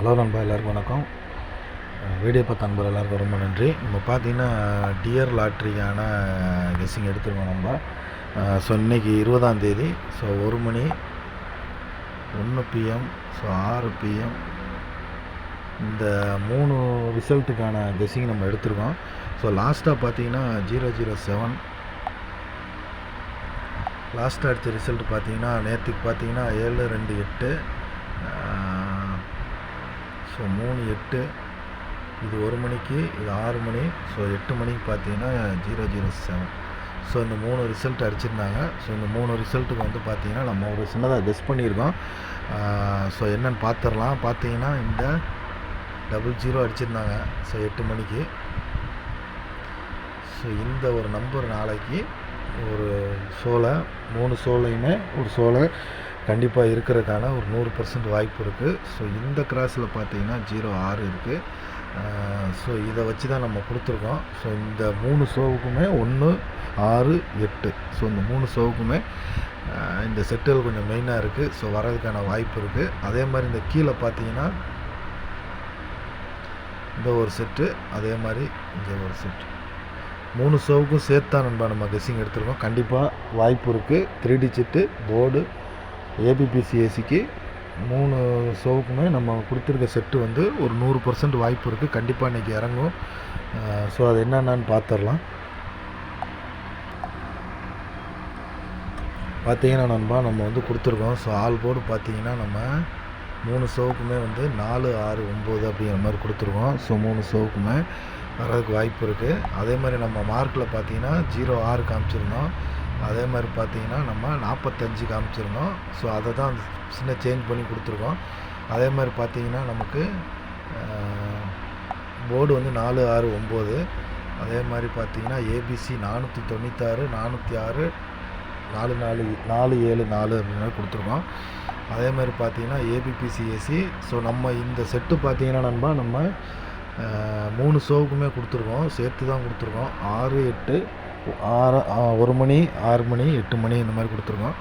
Hello நண்பா, எல்லாருக்கும் வணக்கம். வீடியோ பார்த்த நண்பர் எல்லாருக்கும் ரொம்ப நன்றி. நம்ம பார்த்தீங்கன்னா டியர் லாட்ரிக்கான கெஸ்ஸிங் எடுத்துருக்கோம் நம்ம. ஸோ இன்றைக்கி 20ஆம் தேதி. ஸோ 1 மணி 1 PM, ஸோ 6 PM இந்த 3 ரிசல்ட்டுக்கான கெஸ்ஸிங் நம்ம எடுத்துருக்கோம். ஸோ லாஸ்ட்டாக பார்த்தீங்கன்னா 007 லாஸ்ட்டாக அடித்த ரிசல்ட் பார்த்தீங்கன்னா நேற்றுக்கு பார்த்தீங்கன்னா 728, ஸோ 3-8, இது 1 மணிக்கு, இது 6 மணி, ஸோ 8 மணிக்கு பார்த்தீங்கன்னா 007. ஸோ இந்த 3 ரிசல்ட் அடிச்சிருந்தாங்க. ஸோ இந்த 3 ரிசல்ட்டுக்கு வந்து பார்த்தீங்கன்னா நம்ம ஒரு சின்னதாக கெஸ் பண்ணியிருக்கோம். ஸோ என்னென்னு பார்த்துடலாம். பார்த்தீங்கன்னா இந்த 00 அடிச்சிருந்தாங்க. ஸோ 8 மணிக்கு. ஸோ இந்த ஒரு நம்பர் நாளைக்கு ஒரு ஷோவில் 3 ஷோலையுமே ஒரு ஷோவில் கண்டிப்பாக இருக்கிறதுக்கான ஒரு 100% வாய்ப்பு இருக்குது. ஸோ இந்த கிராஸில் பார்த்தீங்கன்னா 06 இருக்குது. ஸோ இதை வச்சு தான் நம்ம கொடுத்துருக்கோம். ஸோ இந்த 3 ஷோவுக்குமே 1, 6, 8, ஸோ இந்த 3 ஷோவுக்குமே இந்த செட்டுகள் கொஞ்சம் மெயினாக இருக்குது. ஸோ வர்றதுக்கான வாய்ப்பு இருக்குது. அதே மாதிரி இந்த கீழே பார்த்தீங்கன்னா இந்த ஒரு செட்டு, அதே மாதிரி இங்கே ஒரு செட்டு, 3 ஷோவுக்கும் சேர்த்தா நண்பா நம்ம கெஸ்ஸிங் எடுத்துருக்கோம். கண்டிப்பாக வாய்ப்பு இருக்குது. 3 டிஜிட்டு போர்டு ஏபிபிசிஏசிக்கு 3 ஷோவுக்குமே நம்ம கொடுத்துருக்க செட்டு வந்து ஒரு 100% வாய்ப்பு இருக்குது. கண்டிப்பாக இன்றைக்கி இறங்கும். ஸோ அது என்னென்னு பார்த்துடலாம். பார்த்தீங்கன்னா நண்பா நம்ம வந்து கொடுத்துருக்கோம். ஸோ ஆல் போர்டு பார்த்தீங்கன்னா நம்ம 3 ஷோவுக்குமே வந்து 4, 6, 9 அப்படிங்கிற மாதிரி கொடுத்துருக்கோம். ஸோ 3 ஷோவுக்குமே வர்றதுக்கு வாய்ப்பு இருக்குது. அதே மாதிரி நம்ம மார்க்கில் பார்த்தீங்கன்னா 06 காமிச்சிருந்தோம். அதே மாதிரி பார்த்தீங்கன்னா நம்ம 45 காமிச்சிருந்தோம். ஸோ அதை தான் சின்ன சேஞ்ச் பண்ணி கொடுத்துருக்கோம். அதே மாதிரி பார்த்தீங்கன்னா நமக்கு போர்டு வந்து 4, 6, 9. அதே மாதிரி பார்த்தீங்கன்னா ஏபிசி 496, 406, 447 அப்படின்னு கொடுத்துருக்கோம். அதே மாதிரி பார்த்தீங்கன்னா ஏபிபிசிஏசி. ஸோ நம்ம இந்த செட்டு பார்த்தீங்கன்னா நண்பா நம்ம 3 ஷோவுக்குமே கொடுத்துருக்கோம். சேர்த்து தான் கொடுத்துருக்கோம். 6, 8, 1 மணி, 6 மணி, 8 மணி இந்த மாதிரி கொடுத்துருக்கோம்.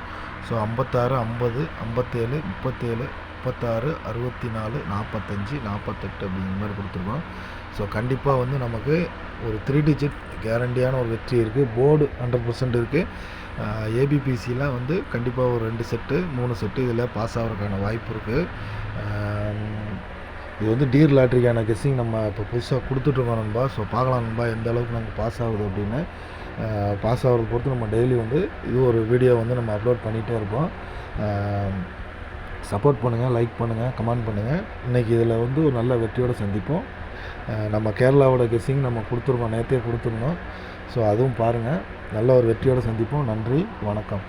ஸோ 56, 50, 57, 37, 36, 64, 45, 48 அப்படிங்கிற மாதிரி கொடுத்துருக்கோம். ஸோ கண்டிப்பாக வந்து நமக்கு ஒரு 3 டிஜிட் கேரண்டியான ஒரு வெற்றி இருக்குது. போர்டு 100% இருக்குது. ஏபிபிசியில் வந்து கண்டிப்பாக ஒரு 2 செட்டு 3 செட்டு இதில் பாஸ் ஆகிறதுக்கான வாய்ப்பு இருக்குது. இது வந்து டியர் லாட்ரிக்கான கெஸ்ஸிங் நம்ம இப்போ புதுசாக கொடுத்துட்ருக்கோம் நண்பா. ஸோ பார்க்கலாம் நண்பா எந்த அளவுக்கு நமக்கு பாஸ் ஆகுது அப்படின்னு. பாஸ் ஆகிறத பொறுத்து நம்ம டெய்லி வந்து இது ஒரு வீடியோ வந்து நம்ம அப்லோட் பண்ணிகிட்டே இருப்போம். சப்போர்ட் பண்ணுங்கள், லைக் பண்ணுங்கள், கமெண்ட் பண்ணுங்கள். இன்றைக்கி இதில் வந்து ஒரு நல்ல வெற்றியோடு சந்திப்போம். நம்ம கேரளாவோட கெஸ்ஸிங் நம்ம கொடுத்துருக்கோம், நேற்றே கொடுத்துருந்தோம். ஸோ அதுவும் பாருங்கள். நல்ல ஒரு வெற்றியோடு சந்திப்போம். நன்றி, வணக்கம்.